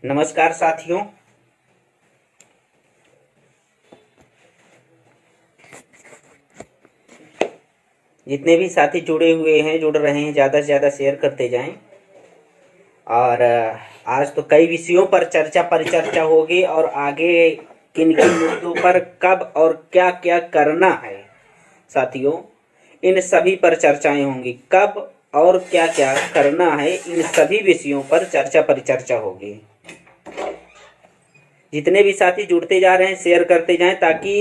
नमस्कार साथियों। जितने भी साथी जुड़े हुए हैं, जुड़ रहे हैं, ज़्यादा से ज़्यादा शेयर करते जाएं। और आज तो कई विषयों पर चर्चा परिचर्चा होगी और आगे किन किन मुद्दों पर कब और क्या क्या करना है साथियों, इन सभी पर चर्चाएं होंगी। कब और क्या क्या करना है, इन सभी विषयों पर चर्चा परिचर्चा होगी। जितने भी साथी जुड़ते जा रहे हैं शेयर करते जाएं ताकि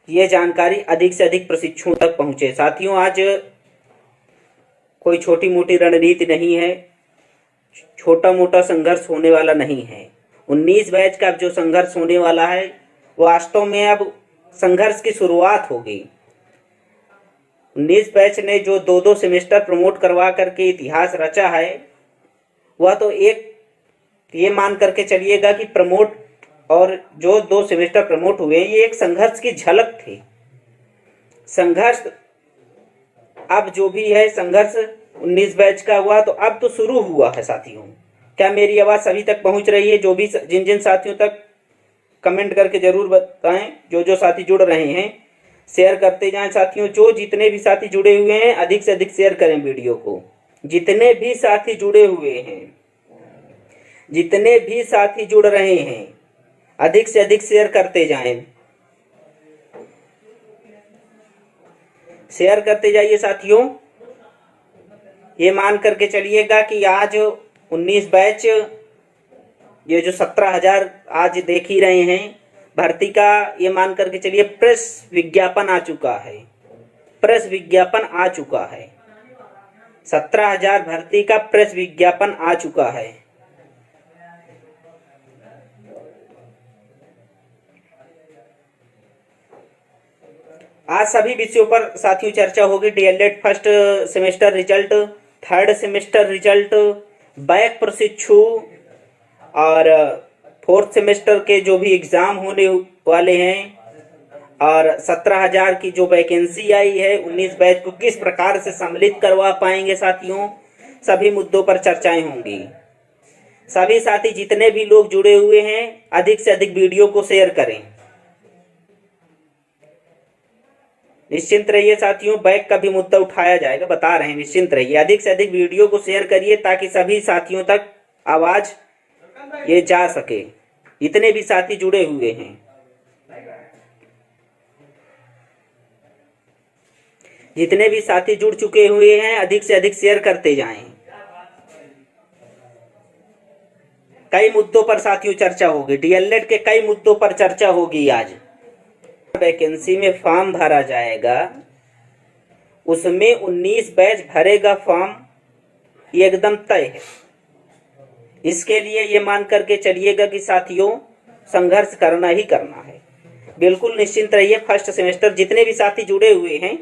ये जानकारी अधिक से अधिक प्रशिक्षुओं तक पहुंचे। साथियों, आज कोई छोटी मोटी रणनीति नहीं है, छोटा मोटा संघर्ष होने वाला नहीं है। 19 बैच का जो संघर्ष होने वाला है वास्तव में अब संघर्ष की शुरुआत होगी। 19 बैच ने जो 2-2 सेमेस्टर प्रमोट करवा करके इतिहास रचा है, वह तो एक ये मान करके चलिएगा कि प्रमोट और जो 2 सेमेस्टर प्रमोट हुए ये एक संघर्ष की झलक थी। संघर्ष अब जो भी है, संघर्ष 19 बैच का हुआ तो अब तो शुरू हुआ है साथियों। क्या मेरी आवाज़ सभी तक पहुंच रही है? जो भी जिन जिन साथियों तक कमेंट करके जरूर बताएं। जो साथी जुड़ रहे हैं शेयर करते जाएं साथियों। जो जितने भी साथी जुड़े हुए हैं अधिक से अधिक शेयर करें वीडियो को। जितने भी साथी जुड़े हुए हैं, जितने भी साथी जुड़ रहे हैं अधिक से अधिक शेयर करते जाएं। शेयर करते जाइए साथियों। ये मान करके चलिएगा कि आज 19 बैच, ये जो 17,000 आज देख ही रहे हैं भर्ती का, ये मान करके चलिए प्रेस विज्ञापन आ चुका है। प्रेस विज्ञापन आ चुका है। 17,000 भर्ती का प्रेस विज्ञापन आ चुका है। आज सभी विषयों पर साथियों चर्चा होगी। DElEd first semester result, third semester result, back प्रशिक्षु और फोर्थ सेमेस्टर के जो भी एग्जाम होने वाले हैं, और 17,000 की जो वैकेंसी आई है 19 बैच को किस प्रकार से सम्मिलित करवा पाएंगे साथियों, सभी मुद्दों पर चर्चाएं होंगी। सभी साथी जितने भी लोग जुड़े हुए हैं अधिक से अधिक वीडियो को शेयर करें। निश्चिंत रहिए साथियों, बैक का भी मुद्दा उठाया जाएगा, बता रहे हैं, निश्चिंत रहिए। अधिक से अधिक वीडियो को शेयर करिए ताकि सभी साथियों तक आवाज ये जा सके, जितने भी साथी जुड़े हुए हैं। जितने भी साथी जुड़ चुके हुए हैं अधिक से अधिक शेयर करते जाएं। कई मुद्दों पर साथियों चर्चा होगी। डीएलएड के कई मुद्दों पर चर्चा होगी। आज वैकेंसी में फॉर्म भरा जाएगा, उसमें 19 बैच भरेगा फॉर्म, ये एकदम तय है। इसके लिए ये मान करके चलिएगा कि साथियों संघर्ष करना ही करना है। बिल्कुल निश्चिंत रहिए। फर्स्ट सेमेस्टर जितने भी साथी जुड़े हुए हैं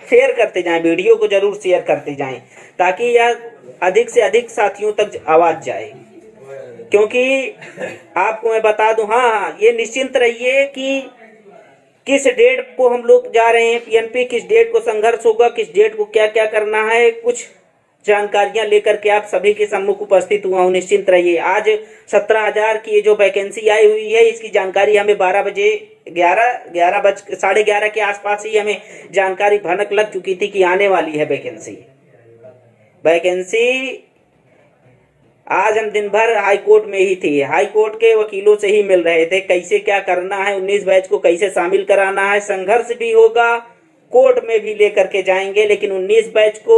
शेयर करते जाएं, वीडियो को जरूर शेयर करते जाएं ताकि यह अधिक से अधिक साथियों तक आवाज जाए। क्योंकि आपको मैं बता दूं, हाँ ये निश्चिंत रहिए कि किस डेट को हम लोग जा रहे हैं पीएनपी, किस डेट को संघर्ष होगा, किस डेट को क्या क्या करना है, कुछ जानकारियां लेकर के आप सभी के सम्मुख उपस्थित हुआ हूं। निश्चिंत रहिए। आज 17,000 की जो वैकेंसी आई हुई है इसकी जानकारी हमें 12 बजे 11:30 के आसपास ही हमें जानकारी भनक लग चुकी थी कि आने वाली है वैकेंसी। आज हम दिन भर हाई कोर्ट में ही थे, हाई कोर्ट के वकीलों से ही मिल रहे थे कैसे क्या करना है, 19 बैच को कैसे शामिल कराना है। संघर्ष भी होगा, कोर्ट में भी लेकर के जाएंगे, लेकिन 19 बैच को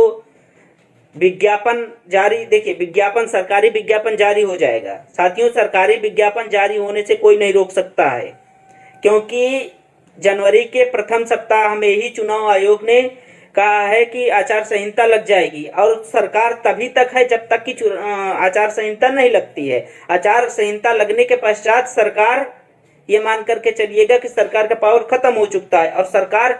विज्ञापन जारी, देखिए विज्ञापन, सरकारी विज्ञापन जारी हो जाएगा साथियों। सरकारी विज्ञापन जारी होने से कोई नहीं रोक सकता है, क्योंकि जनवरी के प्रथम सप्ताह में ही चुनाव आयोग ने कहा है कि आचार संहिता लग जाएगी, और सरकार तभी तक है जब तक कि आचार संहिता नहीं लगती है। आचार संहिता लगने के पश्चात सरकार, ये मान करके चलिएगा कि सरकार का पावर खत्म हो चुका है, और सरकार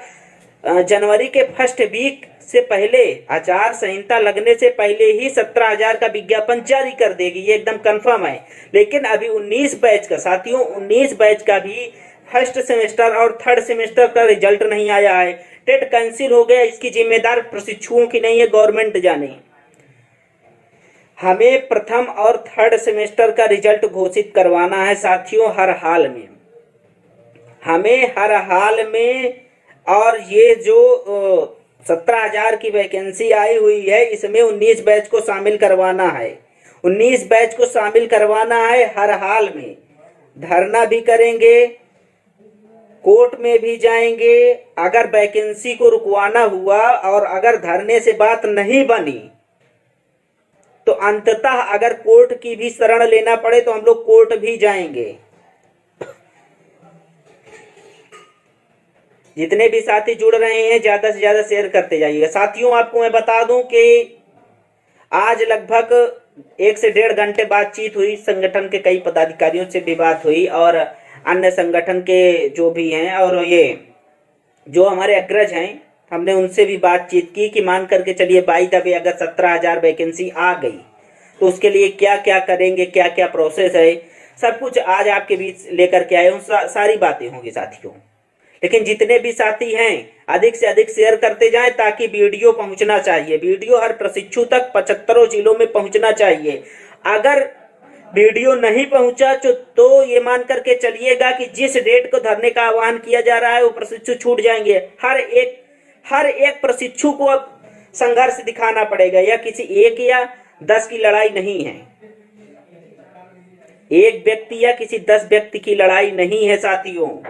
जनवरी के फर्स्ट वीक से पहले, आचार संहिता लगने से पहले ही 17,000 का विज्ञापन जारी कर देगी, ये एकदम कंफर्म है। लेकिन अभी 19 बैच का साथियों, 19 बैच का भी फर्स्ट सेमेस्टर और थर्ड सेमेस्टर का रिजल्ट नहीं आया है। टेट कैंसिल हो गया, इसकी जिम्मेदार प्रशिक्षुओं की नहीं है, गवर्नमेंट जाने। हमें प्रथम और थर्ड सेमेस्टर का रिजल्ट घोषित करवाना है साथियों, हर हाल में। हमें हर हाल में, और ये जो 17,000 की वैकेंसी आई हुई है, इसमें 19 बैच को शामिल करवाना है। 19 बैच को शामिल करवाना है हर हाल में। धरना भी करेंगे, कोर्ट में भी जाएंगे। अगर वैकेंसी को रुकवाना हुआ और अगर धरने से बात नहीं बनी तो अंततः अगर कोर्ट की भी शरण लेना पड़े तो हम लोग कोर्ट भी जाएंगे। जितने भी साथी जुड़ रहे हैं ज्यादा से ज्यादा शेयर करते जाइएगा। साथियों, आपको मैं बता दूं कि आज लगभग 1 से 1.5 घंटे बातचीत हुई, संगठन के कई पदाधिकारियों से भी बात हुई और अन्य संगठन के जो भी हैं और ये जो हमारे अग्रज हैं, हमने उनसे भी बातचीत की कि मान करके चलिए बाई द वे अगर 17,000 वैकेंसी आ गई तो उसके लिए क्या क्या करेंगे, क्या क्या प्रोसेस है, सब कुछ आज आपके बीच लेकर के आए हूँ। सारी बातें होंगी साथियों। लेकिन जितने भी साथी हैं अधिक से अधिक शेयर करते जाएं ताकि वीडियो पहुंचना चाहिए। वीडियो हर प्रशिक्षु तक 75 जिलों में पहुंचना चाहिए। अगर वीडियो नहीं पहुंचा तो ये मान करके चलिएगा कि जिस डेट को धरने का आह्वान किया जा रहा है वो प्रशिक्षु छूट जाएंगे। हर एक प्रशिक्षु को अब संघर्ष दिखाना पड़ेगा। यह किसी 1 या 10 की लड़ाई नहीं है, एक व्यक्ति या किसी 10 व्यक्ति की लड़ाई नहीं है साथियों।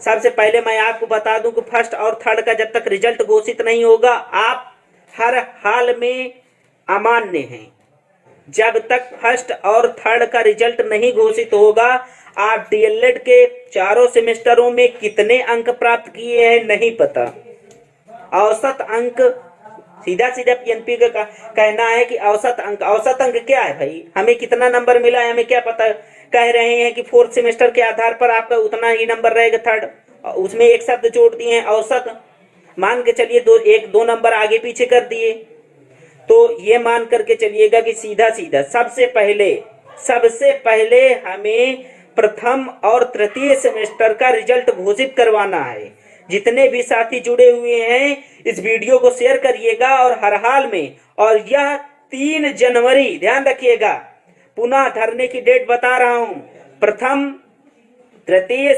सबसे पहले मैं आपको बता दूं कि फर्स्ट और थर्ड का जब तक रिजल्ट घोषित नहीं होगा आप हर हाल में अमान्य हैं। जब तक फर्स्ट और थर्ड का रिजल्ट नहीं घोषित होगा, आप डीएलएड के चारों सेमेस्टरों में कितने अंक प्राप्त किए हैं नहीं पता। औसत अंक सीधा सीधा पीएनपी का कहना है कि औसत अंक क्या है भाई, हमें कितना नंबर मिला है हमें क्या पता। कह रहे हैं कि 4th सेमेस्टर के आधार पर आपका उतना ही नंबर रहेगा थर्ड, उसमें एक शब्द जोड़ दिए हैं औसत, मान के चलिए 1-2 नंबर आगे पीछे कर दिए। तो ये मान करके चलिएगा कि सीधा सीधा सबसे पहले हमें प्रथम और तृतीय सेमेस्टर का रिजल्ट घोषित करवाना है। जितने भी साथी जुड़े हुए हैं इस वीडियो को शेयर करिएगा और हर हाल में। और यह 3 जनवरी, ध्यान रखिएगा, पुनः धरने की डेट बता रहा हूं, प्रथम तृतीय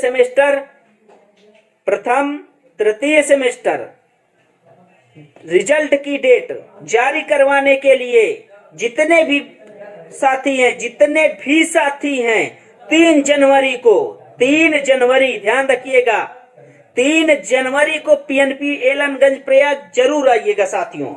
सेमेस्टर रिजल्ट की डेट जारी करवाने के लिए जितने भी साथी हैं 3 जनवरी ध्यान रखिएगा, 3 जनवरी को पीएनपी एलनगंज प्रयाग जरूर आइएगा साथियों।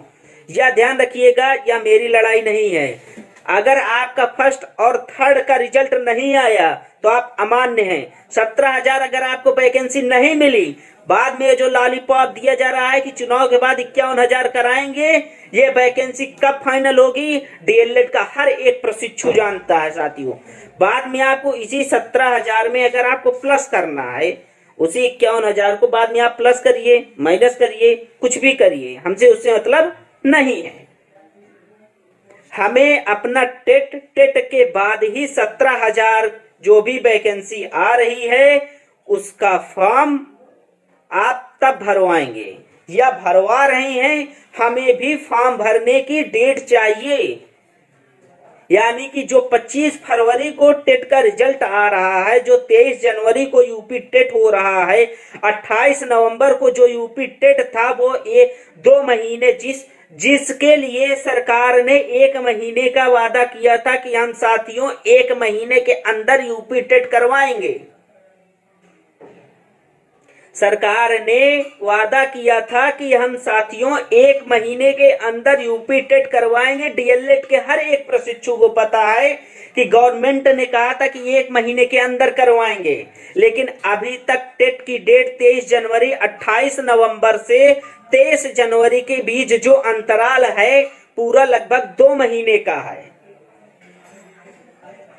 यह ध्यान रखिएगा, यह मेरी लड़ाई नहीं है। अगर आपका फर्स्ट और थर्ड का रिजल्ट नहीं आया तो आप अमान्य हैं। 17,000 अगर आपको वैकेंसी नहीं मिली, बाद में जो लॉलीपॉप दिया जा रहा है कि चुनाव के बाद 51,000 कराएंगे, ये वैकेंसी कब फाइनल होगी डीएलएड का हर एक प्रशिक्षु जानता है साथियों। बाद में आपको इसी 17,000 में अगर आपको प्लस करना है, उसी 51,000 को बाद में आप प्लस करिए, माइनस करिए, कुछ भी करिए, हमसे उससे मतलब नहीं है। हमें अपना टेट के बाद ही 17,000 जो भी वैकेंसी आ रही है उसका फॉर्म आप तब भरवाएंगे या भरवा रहे हैं। हमें भी फॉर्म भरने की डेट चाहिए, यानी कि जो 25 फरवरी को टेट का रिजल्ट आ रहा है, जो 23 जनवरी को यूपी टेट हो रहा है, 28 नवंबर को जो यूपी टेट था वो 2 महीने जिसके लिए सरकार ने 1 महीने का वादा किया था कि हम साथियों 1 महीने के अंदर यूपी टेट करवाएंगे। सरकार ने वादा किया था कि हम साथियों 1 महीने के अंदर यूपी टेट करवाएंगे। डीएलएड के हर एक प्रशिक्षु को पता है कि गवर्नमेंट ने कहा था कि 1 महीने के अंदर करवाएंगे, लेकिन अभी तक टेट की डेट 23 जनवरी 28 नवंबर से 23 जनवरी के बीच जो अंतराल है पूरा लगभग 2 महीने का है।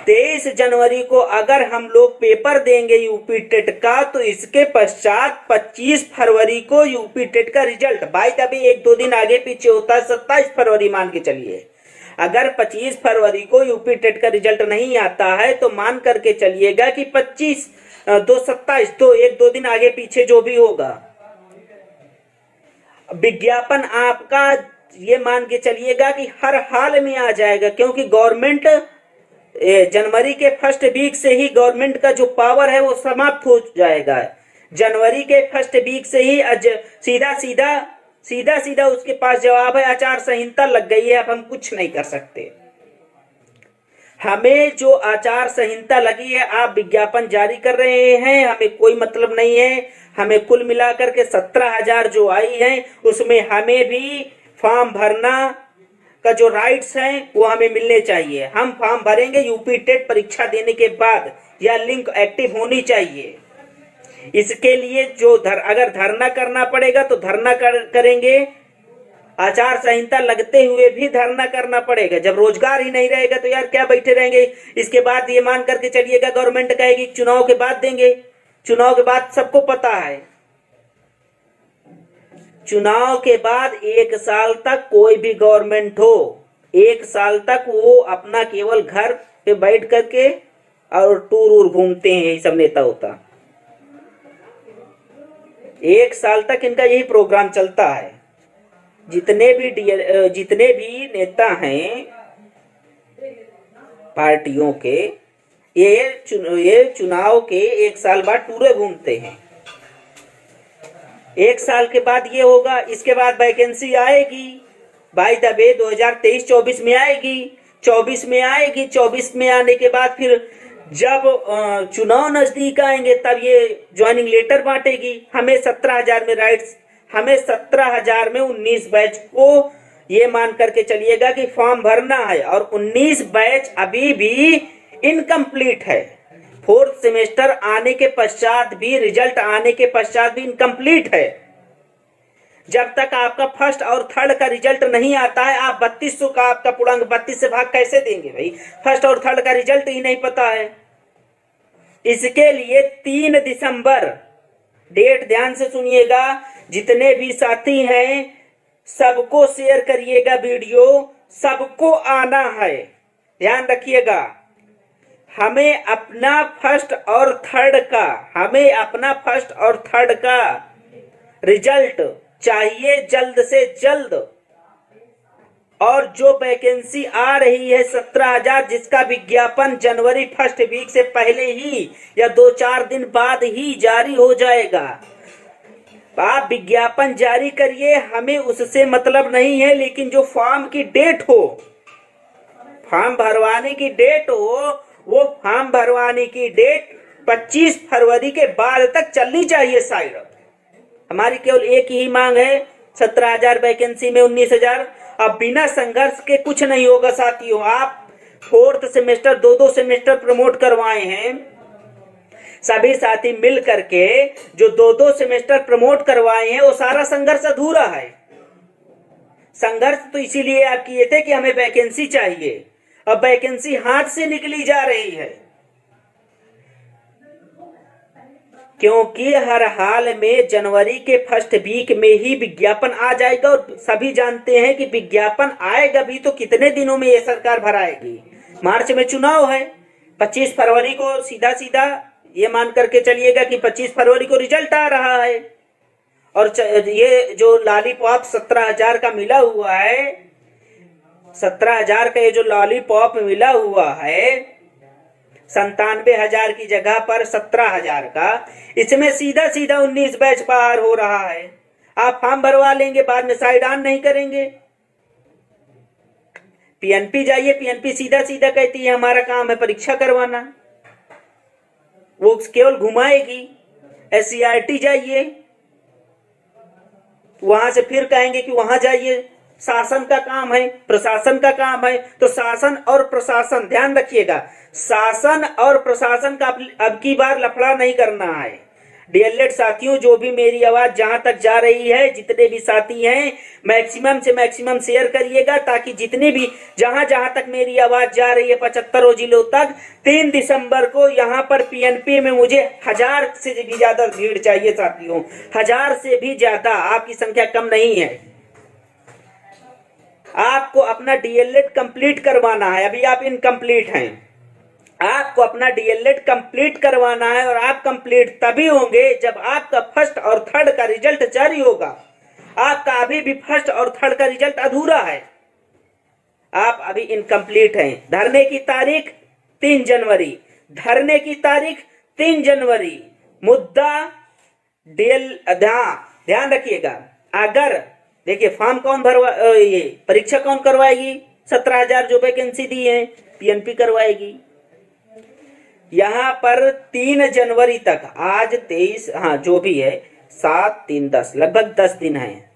23 जनवरी को अगर हम लोग पेपर देंगे यूपी टेट का तो इसके पश्चात 25 फरवरी को यूपी टेट का रिजल्ट, भाई तभी 1-2 दिन आगे पीछे होता है, 27 फरवरी मान के चलिए। अगर 25 फरवरी को यूपी टेट का रिजल्ट नहीं आता है तो मान करके चलिएगा कि 27 तो 1-2 दिन आगे पीछे जो भी होगा, विज्ञापन आपका ये मान के चलिएगा कि हर हाल में आ जाएगा, क्योंकि गवर्नमेंट जनवरी के फर्स्ट वीक से ही गवर्नमेंट का जो पावर है वो समाप्त हो जाएगा। जनवरी के फर्स्ट वीक से ही सीधा सीधा उसके पास जवाब है, आचार संहिता लग गई है, अब हम कुछ नहीं कर सकते। हमें जो आचार संहिता लगी है, आप विज्ञापन जारी कर रहे हैं, हमें कोई मतलब नहीं है। हमें कुल मिलाकर के 17,000 जो आई है उसमें हमें भी फॉर्म भरना का जो राइट्स हैं वो हमें मिलने चाहिए। हम फॉर्म भरेंगे यूपी टेट परीक्षा देने के बाद, या लिंक एक्टिव होनी चाहिए। इसके लिए जो अगर धरना करना पड़ेगा तो धरना करेंगे, आचार संहिता लगते हुए भी धरना करना पड़ेगा। जब रोजगार ही नहीं रहेगा तो यार क्या बैठे रहेंगे। इसके बाद ये मान करके चलिएगा गवर्नमेंट कहेगी चुनाव के बाद देंगे। चुनाव के बाद सबको पता है, चुनाव के बाद 1 साल तक कोई भी गवर्नमेंट हो, 1 साल तक वो अपना केवल घर पे बैठ करके और टूर घूमते हैं, यही सब नेता होता। 1 साल तक इनका यही प्रोग्राम चलता है। जितने भी नेता हैं पार्टियों के, ये चुनाव के 1 साल बाद टूरे घूमते हैं। 1 साल के बाद ये होगा, इसके बाद वैकेंसी आएगी बाय द वे 2023-24 में आएगी, 24 में आएगी। 24 में आने के बाद फिर जब चुनाव नजदीक आएंगे तब ये ज्वाइनिंग लेटर बांटेगी। हमें 17,000 में राइट्स, हमें 17,000 में 19 बैच को ये मान करके चलिएगा कि फॉर्म भरना है, और 19 बैच अभी भी इनकम्प्लीट है। 4th सेमेस्टर आने के पश्चात भी, रिजल्ट आने के पश्चात भी इनकम्प्लीट है। जब तक आपका फर्स्ट और थर्ड का रिजल्ट नहीं आता है, आप 3200 का आपका पूर्णांक 32 से भाग कैसे देंगे भाई? फर्स्ट और थर्ड का रिजल्ट ही नहीं पता है। इसके लिए 3 दिसंबर, डेट ध्यान से सुनिएगा, जितने भी साथी हैं सबको शेयर करिएगा वीडियो, सबको आना है। ध्यान रखिएगा, हमें अपना फर्स्ट और थर्ड का रिजल्ट चाहिए जल्द से जल्द। और जो वैकेंसी आ रही है 17,000, जिसका विज्ञापन जनवरी फर्स्ट वीक से पहले ही या 2-4 दिन बाद ही जारी हो जाएगा। आप विज्ञापन जारी करिए, हमें उससे मतलब नहीं है, लेकिन जो फॉर्म की डेट हो, फॉर्म भरवाने की डेट हो, वो फॉर्म भरवाने की डेट 25 फरवरी के बाद तक चलनी चाहिए। साइड हमारी केवल एक ही मांग है, 17,000 वैकेंसी में 19,000। अब बिना संघर्ष के कुछ नहीं होगा साथियों। आप 4th सेमेस्टर 2-2 सेमेस्टर प्रमोट करवाए हैं, सभी साथी मिल करके जो 2-2 सेमेस्टर प्रमोट करवाए हैं, वो सारा संघर्ष अधूरा है। संघर्ष तो इसीलिए आप किए थे कि हमें वैकेंसी चाहिए। अब वैकेंसी हाथ से निकली जा रही है, क्योंकि हर हाल में जनवरी के फर्स्ट वीक में ही विज्ञापन आ जाएगा। और सभी जानते हैं कि विज्ञापन आएगा भी तो कितने दिनों में ये सरकार भराएगी। मार्च में चुनाव है, 25 फरवरी को सीधा ये मान करके चलिएगा कि 25 फरवरी को रिजल्ट आ रहा है। और ये जो लॉलीपॉप 17,000 का मिला हुआ है, 17,000 का ये जो लॉलीपॉप मिला हुआ है, 97,000 की जगह पर 17,000 का, इसमें सीधा 19 बैच बाहर हो रहा है। आप फॉर्म भरवा लेंगे, बाद में साइड ऑन नहीं करेंगे। पीएनपी जाइए, पीएनपी सीधा कहती है हमारा काम है परीक्षा करवाना, वो केवल घुमाएगी। एससीईआरटी जाइए, वहां से फिर कहेंगे कि वहां जाइए, शासन का काम है, प्रशासन का काम है। तो शासन और प्रशासन, ध्यान रखिएगा, शासन और प्रशासन का अब की बार लफड़ा नहीं करना है। डीएलएड साथियों, जो भी मेरी आवाज जहां तक जा रही है, जितने भी साथी हैं, मैक्सिमम से मैक्सिमम शेयर करिएगा, ताकि जितने भी जहां तक मेरी आवाज जा रही है 75 जिलों तक, 3 दिसंबर को यहाँ पर पीएनपी में मुझे 1000 से भी ज्यादा भीड़ चाहिए साथियों, 1000 से भी ज्यादा। आपकी संख्या कम नहीं है। आपको अपना डीएलएड कंप्लीट करवाना है, अभी आप इनकम्प्लीट हैं। आपको अपना डीएलएड कंप्लीट करवाना है, और आप कंप्लीट तभी होंगे जब आपका फर्स्ट और थर्ड का रिजल्ट जारी होगा। आपका अभी भी फर्स्ट और थर्ड का रिजल्ट अधूरा है, आप अभी इनकम्प्लीट हैं। धरने की तारीख 3 जनवरी, धरने की तारीख 3 जनवरी। मुद्दा ध्यान रखिएगा। अगर देखिए फॉर्म कौन भरवा, ये परीक्षा कौन करवाएगी? 17,000 जो वैकेंसी दी है पीएनपी करवाएगी। यहाँ पर 3 जनवरी तक, आज 23, हाँ जो भी है, 7, 3, 10, लगभग 10 दिन है।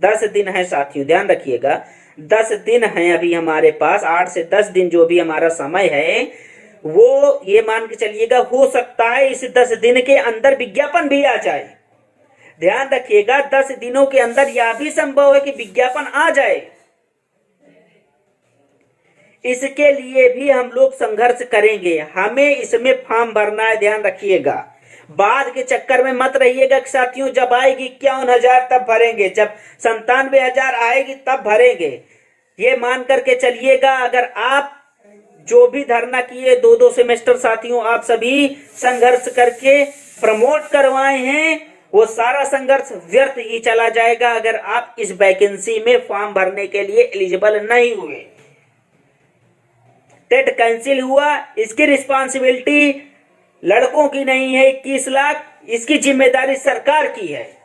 10 दिन है साथियों, ध्यान रखिएगा 10 दिन है अभी हमारे पास। 8 से 10 दिन जो भी हमारा समय है, वो ये मान के चलिएगा, हो सकता है इस 10 दिन के अंदर विज्ञापन भी आ जाए। ध्यान रखिएगा 10 दिनों के अंदर यह भी संभव है कि विज्ञापन आ जाए। इसके लिए भी हम लोग संघर्ष करेंगे, हमें इसमें फॉर्म भरना है। ध्यान रखिएगा, बाद के चक्कर में मत रहिएगा कि साथियों जब आएगी 51,000 तब भरेंगे, जब 97,000 आएगी तब भरेंगे। ये मान करके चलिएगा, अगर आप जो भी धरना किए 2-2 सेमेस्टर साथियों, आप सभी संघर्ष करके प्रमोट करवाए हैं, वो सारा संघर्ष व्यर्थ ही चला जाएगा अगर आप इस वैकेंसी में फॉर्म भरने के लिए एलिजिबल नहीं हुए। टेट कैंसिल हुआ, इसकी रिस्पांसिबिलिटी लड़कों की नहीं है 21 लाख, इसकी जिम्मेदारी सरकार की है।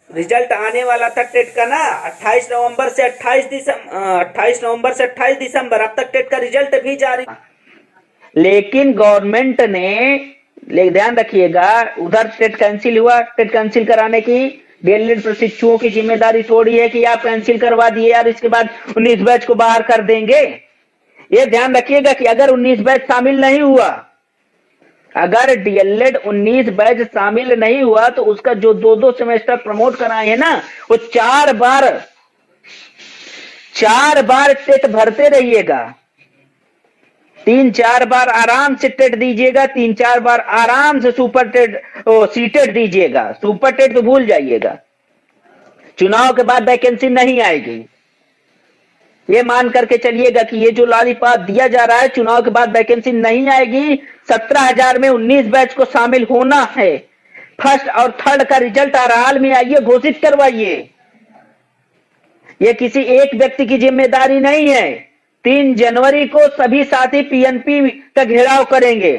रिजल्ट आने वाला था टेट का ना 28 नवंबर से 28 दिसंबर, अब तक टेट का रिजल्ट भी जारी, लेकिन गवर्नमेंट ने, ध्यान रखिएगा, उधर टेट कैंसिल हुआ, टेट कैंसिल कराने की डीएलएड प्रशिक्षुओं की जिम्मेदारी थोड़ी है कि आप कैंसिल करवा दिए यार, इसके बाद 19 बैच को बाहर कर देंगे। ये ध्यान रखिएगा कि अगर 19 बैच शामिल नहीं हुआ, अगर डीएलएड 19 बैच शामिल नहीं हुआ, तो उसका जो 2-2 सेमेस्टर प्रमोट कराए हैं ना, वो 4 बार टेट भरते रहिएगा। 3-4 बार आराम से टेट दीजिएगा, 3-4 बार आराम से सुपर टेट, सीटेट दीजिएगा। सुपर टेट तो भूल जाइएगा, चुनाव के बाद वैकेंसी नहीं आएगी। ये मान करके चलिएगा कि ये जो लॉलीपॉप दिया जा रहा है, चुनाव के बाद वैकेंसी नहीं आएगी। 17,000 में 19 बैच को शामिल होना है। फर्स्ट और थर्ड का रिजल्ट हर हाल में आइए, घोषित करवाइए। ये किसी एक व्यक्ति की जिम्मेदारी नहीं है। 3 जनवरी को सभी साथी पीएनपी का घेराव करेंगे।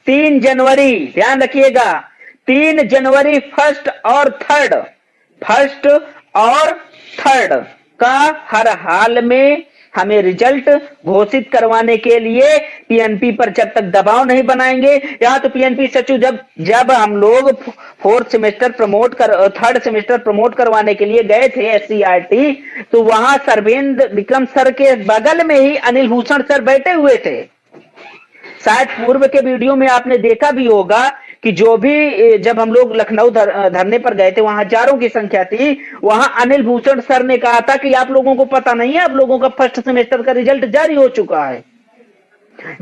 3 जनवरी, ध्यान रखिएगा, 3 जनवरी फर्स्ट और थर्ड का हर हाल में हमें रिजल्ट घोषित करवाने के लिए पीएनपी पर जब तक दबाव नहीं बनाएंगे, या तो पीएनपी सचिव जब हम लोग थर्ड सेमेस्टर प्रमोट करवाने के लिए गए थे एससीईआरटी, तो वहां सर्वेंद्र विक्रम सर के बगल में ही अनिल भूषण सर बैठे हुए थे। शायद पूर्व के वीडियो में आपने देखा भी होगा कि जो भी, जब हम लोग लखनऊ धरने पर गए थे, वहां हजारों की संख्या थी। वहां अनिल भूषण सर ने कहा था कि आप लोगों को पता नहीं है, आप लोगों का फर्स्ट सेमेस्टर का रिजल्ट जारी हो चुका है।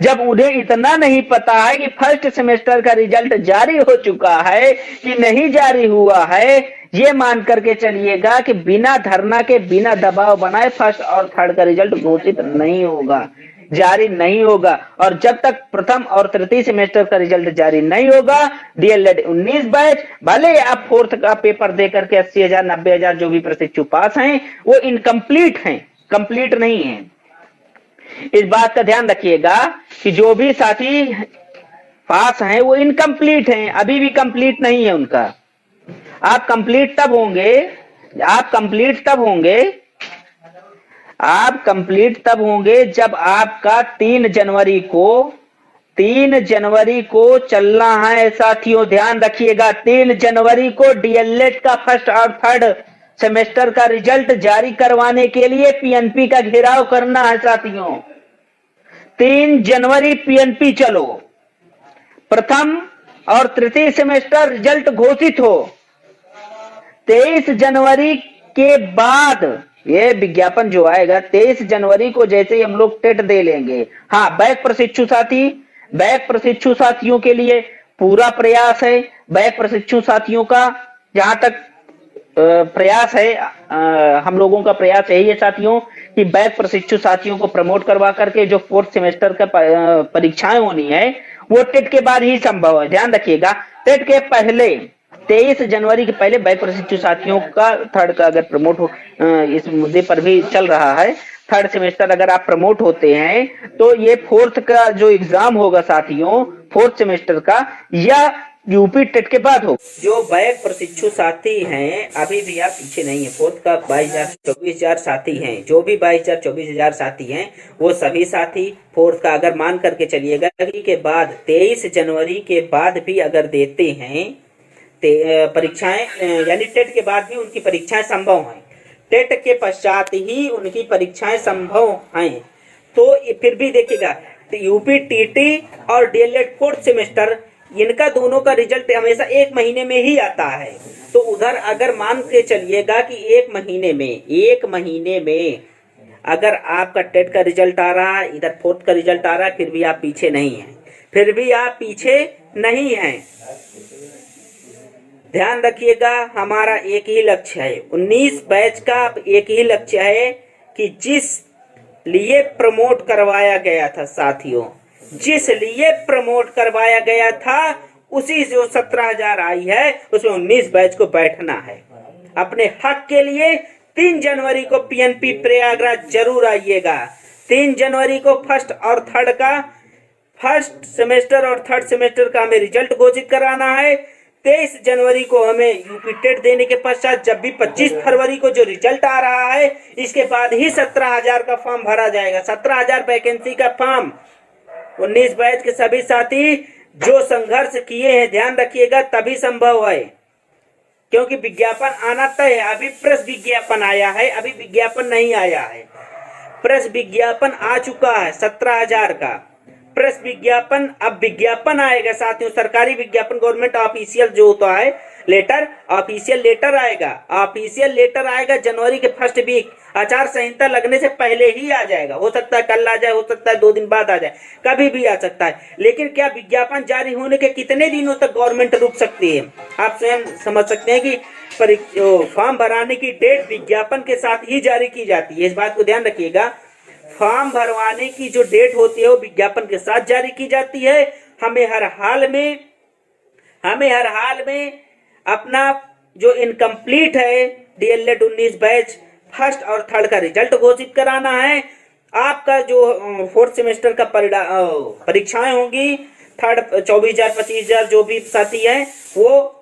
जब उन्हें इतना नहीं पता है कि फर्स्ट सेमेस्टर का रिजल्ट जारी हो चुका है कि नहीं जारी हुआ है, ये मान करके चलिएगा कि बिना धरना के, बिना दबाव बनाए फर्स्ट और थर्ड का रिजल्ट घोषित नहीं होगा, जारी नहीं होगा। और जब तक प्रथम और तृतीय सेमेस्टर का रिजल्ट जारी नहीं होगा, डीएलएड 19 बैच, भले आप फोर्थ का पेपर दे करके 80,000 90,000 जो भी प्रशिक्षु पास हैं, वो इनकम्प्लीट हैं, कंप्लीट नहीं है। इस बात का ध्यान रखिएगा कि जो भी साथी पास हैं वो इनकम्प्लीट हैं, अभी भी कंप्लीट नहीं है उनका। आप कंप्लीट तब होंगे जब आपका 3 जनवरी को चलना है साथियों। ध्यान रखिएगा, 3 जनवरी को डीएलएड का फर्स्ट और थर्ड सेमेस्टर का रिजल्ट जारी करवाने के लिए पीएनपी का घेराव करना है साथियों। 3 जनवरी पीएनपी चलो, प्रथम और तृतीय सेमेस्टर रिजल्ट घोषित हो। 23 जनवरी के बाद ये विज्ञापन जो आएगा, 23 जनवरी को जैसे ही हम लोग टेट दे लेंगे। हाँ, बैक प्रशिक्षु साथियों के लिए पूरा प्रयास है। बैक प्रशिक्षु साथियों का जहां तक प्रयास है, हम लोगों का प्रयास यही है साथियों कि बैक प्रशिक्षु साथियों को प्रमोट करवा करके जो फोर्थ सेमेस्टर का परीक्षाएं होनी है, वो टेट के बाद ही संभव है। ध्यान रखिएगा, टेट के पहले 23 जनवरी के पहले बैच प्रशिक्षु साथियों का थर्ड का अगर प्रमोट हो, इस मुद्दे पर भी चल रहा है, थर्ड सेमेस्टर अगर आप प्रमोट होते हैं तो ये फोर्थ का जो एग्जाम होगा साथियों, फोर्थ सेमेस्टर का, या यूपी टेट के बाद हो। जो बैच प्रशिक्षु साथी हैं अभी भी आप पीछे नहीं है, फोर्थ का 22,000-24,000 साथी हैं, जो भी 22,000-24,000 साथी हैं वो सभी साथी फोर्थ का अगर मान करके चलिएगा के बाद 23 जनवरी के बाद भी अगर देते हैं परीक्षाएं, यानी टेट के बाद भी उनकी परीक्षाएं संभव हैं, टेट के पश्चात ही उनकी परीक्षाएं संभव हैं, तो फिर भी देखिएगा यूपी टीटी और डीएलएड फोर्थ सेमेस्टर इनका दोनों का रिजल्ट हमेशा एक महीने में ही आता है। तो उधर अगर मान के चलिएगा कि एक महीने में अगर आपका टेट का रिजल्ट आ रहा है, इधर फोर्थ का रिजल्ट आ रहा है, फिर भी आप पीछे नहीं हैं, ध्यान रखिएगा। हमारा एक ही लक्ष्य है, 19 बैच का एक ही लक्ष्य है कि जिस लिए प्रमोट करवाया गया था साथियों, जिस लिए प्रमोट करवाया गया था उसी जो 17,000 आई है उसमें 19 बैच को बैठना है अपने हक के लिए। 3 जनवरी को पीएनपी प्रयागराज जरूर आइएगा। 3 जनवरी को फर्स्ट सेमेस्टर और थर्ड सेमेस्टर का हमें रिजल्ट घोषित कराना है। 23 जनवरी को हमें यूपी टेट देने के पश्चात जब भी 25 फरवरी को जो रिजल्ट आ रहा है इसके बाद ही 17,000 का फॉर्म भरा जाएगा। 17,000 वैकेंसी का फॉर्म 19 बैच के सभी साथी जो संघर्ष किए हैं, ध्यान रखिएगा, तभी संभव है, क्योंकि विज्ञापन आना तय है। अभी प्रेस विज्ञापन आया है, अभी विज्ञापन नहीं आया है। प्रेस विज्ञापन आ चुका है 17,000 का प्रेस विज्ञापन, अब विज्ञापन आएगा साथियों, सरकारी विज्ञापन, गवर्नमेंट ऑफिशियल जो होता है लेटर, ऑफिशियल लेटर आएगा जनवरी के फर्स्ट वीक। आचार संहिता लगने से पहले ही आ जाएगा, हो सकता है कल आ जाए, हो सकता है 2 दिन बाद आ जाए, कभी भी आ सकता है। लेकिन क्या विज्ञापन जारी होने के कितने दिनों तक गवर्नमेंट रुक सकती है? आप स्वयं समझ सकते हैं कि फॉर्म भराने की डेट विज्ञापन के साथ ही जारी की जाती है, इस बात को ध्यान रखिएगा। फॉर्म भरवाने की जो डेट होती है वो विज्ञापन के साथ जारी की जाती है। हमें हर हाल में अपना जो इनकम्प्लीट है डीएलएड 19 बैच फर्स्ट और थर्ड का रिजल्ट घोषित कराना है। आपका जो फोर्थ सेमेस्टर का परीक्षाएं होंगी, थर्ड 24,000 25,000 जो भी साथी हैं वो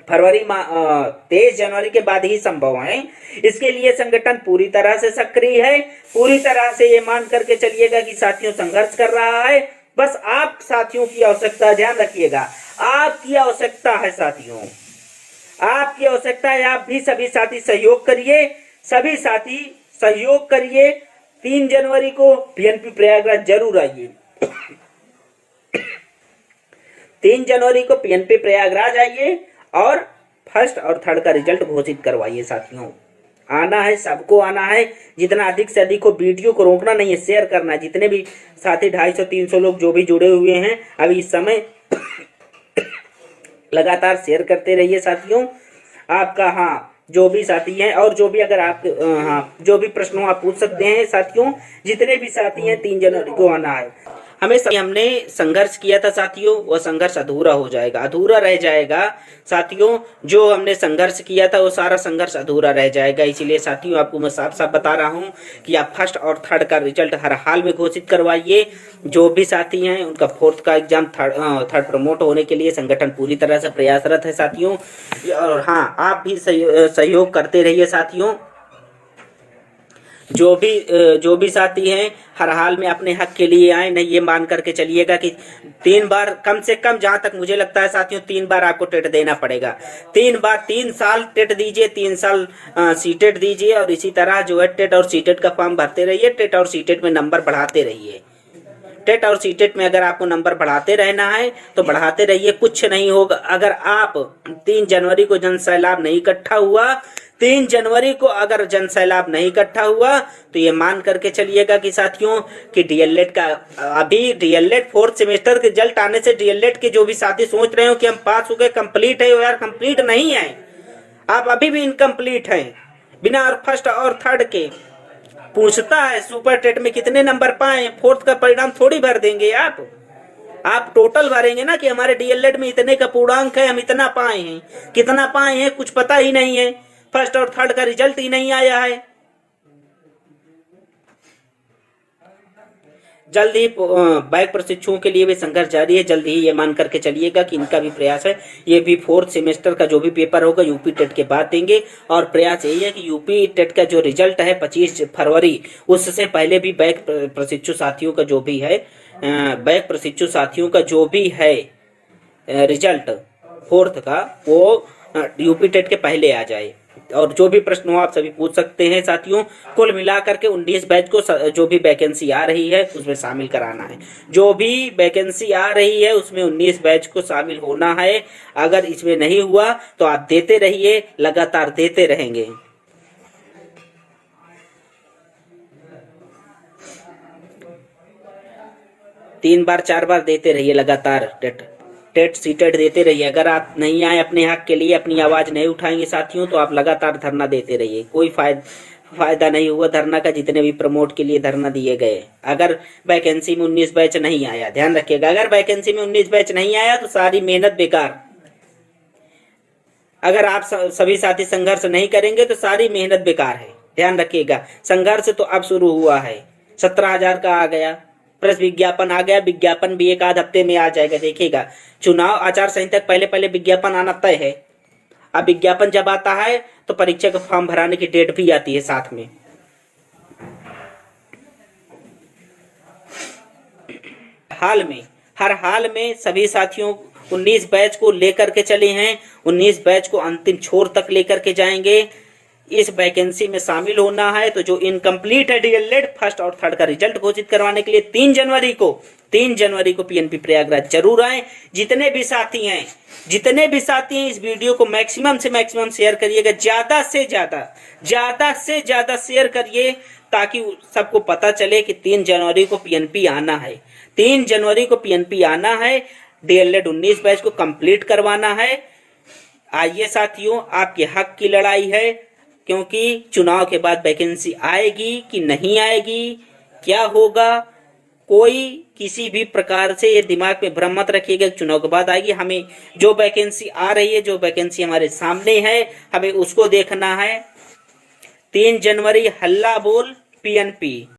23 जनवरी के बाद ही संभव है। इसके लिए संगठन पूरी तरह से सक्रिय है, पूरी तरह से ये मान करके चलिएगा कि साथियों संघर्ष कर रहा है। बस आप साथियों की आवश्यकता, ध्यान रखिएगा, आपकी आवश्यकता है साथियों, आपकी आवश्यकता है। आप भी सभी साथी सहयोग करिए, 3 जनवरी को पीएनपी प्रयागराज जरूर आइए। 3 जनवरी को पीएनपी प्रयागराज आइए और फर्स्ट और थर्ड का रिजल्ट घोषित करवाइए साथियों। आना है, सबको आना है, जितना अधिक से अधिक हो। वीडियो को रोकना नहीं है, शेयर करना है। जितने भी साथी 250-300 लोग जो भी जुड़े हुए हैं अभी इस समय लगातार शेयर करते रहिए साथियों। आपका जो भी साथी हैं और जो भी अगर आप जो भी प्रश्न हो आप पूछ सकते हैं साथियों। जितने भी साथी हैं 3 जनवरी को आना है। हमने संघर्ष किया था साथियों, वह संघर्ष अधूरा रह जाएगा साथियों। जो हमने संघर्ष किया था वो सारा संघर्ष अधूरा रह जाएगा। इसीलिए साथियों आपको मैं साफ साफ बता रहा हूँ कि आप फर्स्ट और थर्ड का रिजल्ट हर हाल में घोषित करवाइए। जो भी साथी हैं उनका फोर्थ का एग्जाम थर्ड प्रमोट होने के लिए संगठन पूरी तरह से प्रयासरत है साथियों। और आप भी सहयोग करते रहिए साथियों। जो भी साथी हैं हर हाल में अपने हक के लिए आए। नहीं ये मान करके चलिएगा कि 3 बार कम से कम, जहां तक मुझे लगता है साथियों 3 बार आपको टेट देना पड़ेगा। 3 साल टेट दीजिए, 3 साल सीटेट दीजिए और इसी तरह जो है टेट और सीटेट का फॉर्म भरते रहिए। टेट और सीटेट में नंबर बढ़ाते रहिए। टेट और सीटेट में अगर आपको नंबर बढ़ाते रहना है तो बढ़ाते रहिए, कुछ नहीं होगा। अगर आप 3 जनवरी को जन सैलाब नहीं इकट्ठा हुआ, 3 जनवरी को अगर जन सैलाब नहीं इकट्ठा हुआ तो ये मान करके चलिएगा कि साथियों कि डीएलएड का अभी डीएलएड फोर्थ सेमेस्टर के रिजल्ट आने से डीएलएड के जो भी साथी सोच रहे हो कि हम पास हो गए, कंप्लीट है, यार कंप्लीट नहीं है, आप अभी भी इनकम्प्लीट हैं। बिना और फर्स्ट और थर्ड के पूछता है सुपर टेट में कितने नंबर पाए, फोर्थ का परिणाम थोड़ी भर देंगे आप। आप टोटल भरेंगे ना कि हमारे डीएलएड में इतने का पूर्णांक है, हम इतना पाए हैं, कितना पाए हैं कुछ पता ही नहीं है, फर्स्ट और थर्ड का रिजल्ट ही नहीं आया है। जल्द ही बैक प्रशिक्षुओं के लिए भी संघर्ष जारी है। जल्द ही ये मान करके चलिएगा कि इनका भी प्रयास है, ये भी 4th सेमेस्टर का जो भी पेपर होगा यूपी टेट के बाद देंगे। और प्रयास यही है कि यूपी टेट का जो रिजल्ट है 25 फरवरी, उससे पहले भी बैक प्रशिक्षु साथियों का जो भी है बैक प्रशिक्षु साथियों का जो भी है रिजल्ट 4th का, वो यूपी टेट के पहले आ जाए। और जो भी प्रश्न हो आप सभी पूछ सकते हैं साथियों। कुल मिलाकर के 19 बैच को जो भी वैकेंसी आ रही है उसमें शामिल कराना है। जो भी वैकेंसी आ रही है उसमें 19 बैच को शामिल होना है। अगर इसमें नहीं हुआ तो आप देते रहिए, लगातार देते रहेंगे। तीन बार 4 बार देते रहिए लगातार, टेट सीटेट देते रहिए। अगर आप नहीं आए अपने हक के लिए, अपनी आवाज नहीं उठाएंगे साथियों, तो आप लगातार धरना देते रहिए। कोई फायदा नहीं हुआ धरना का, जितने भी प्रमोट के लिए धरना दिए गए। अगर वैकेंसी में 19 बैच नहीं आया, ध्यान रखिएगा, अगर वैकेंसी में 19 बैच नहीं आया तो सारी मेहनत बेकार। अगर आप सभी साथी संघर्ष नहीं करेंगे तो सारी मेहनत बेकार है, ध्यान रखिएगा। संघर्ष तो अब शुरू हुआ है। 17,000 का आ गया, प्रेस विज्ञापन आ गया, विज्ञापन भी एक आध हफ्ते में आ जाएगा, देखिएगा। चुनाव आचार संहिता पहले विज्ञापन आना तय है। अब विज्ञापन जब आता है तो परीक्षा का फॉर्म भराने की डेट भी आती है साथ में। हर हाल में सभी साथियों 19 बैच को लेकर के चले हैं। 19 बैच को अंतिम छोर तक लेकर के जाएंगे। इस वैकेंसी में शामिल होना है तो जो इनकम्प्लीट है डीएलएड फर्स्ट और थर्ड का रिजल्ट घोषित करवाने के लिए 3 जनवरी को पीएनपी प्रयागराज जरूर आए। जितने भी साथी हैं इस वीडियो को मैक्सिमम से मैक्सिमम शेयर करिएगा, ज्यादा से ज्यादा शेयर करिए, ताकि सबको पता चले कि 3 जनवरी को पीएनपी आना है। 3 जनवरी को पीएनपी आना है, डीएलएड 19 बैच को कंप्लीट करवाना है। आइए साथियों, आपके हक की लड़ाई है, क्योंकि चुनाव के बाद वैकेंसी आएगी कि नहीं आएगी, क्या होगा, कोई किसी भी प्रकार से ये दिमाग में भ्रम मत रखिएगा चुनाव के बाद आएगी। हमें जो वैकेंसी आ रही है, जो वैकेंसी हमारे सामने है, हमें उसको देखना है। 3 जनवरी हल्ला बोल पीएनपी।